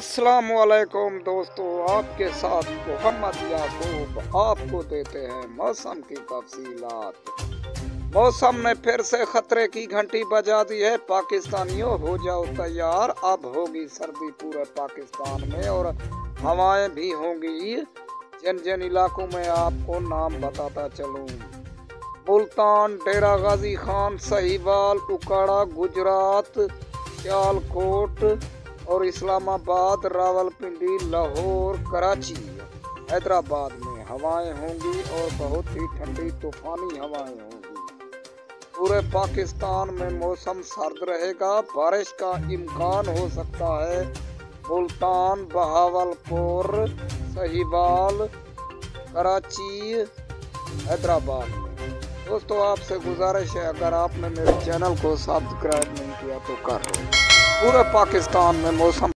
अस्सलामुअलैकुम दोस्तों, आपके साथ मोहम्मद याकूब आपको देते हैं मौसम की तफसीलात। मौसम ने फिर से खतरे की घंटी बजा दी है। पाकिस्तानियों हो जाओ तैयार, अब होगी सर्दी पूरे पाकिस्तान में और हवाएं भी होंगी। जिन जिन इलाकों में आपको नाम बताता चलूं: मुल्तान, डेरा गाजी खान, साहिवाल, उकाड़ा, गुजरात, सियालकोट और इस्लामाबाद, रावलपिंडी, लाहौर, कराची, हैदराबाद में हवाएं होंगी और बहुत ही ठंडी तूफानी हवाएं होंगी। पूरे पाकिस्तान में मौसम सर्द रहेगा, बारिश का इम्कान हो सकता है मुल्तान, बहावलपुर, साहिवाल, कराची, हैदराबाद में। दोस्तों, आपसे गुजारिश है, अगर आपने मेरे चैनल को सब्सक्राइब नहीं किया तो कर लो। पूरे पाकिस्तान में मौसम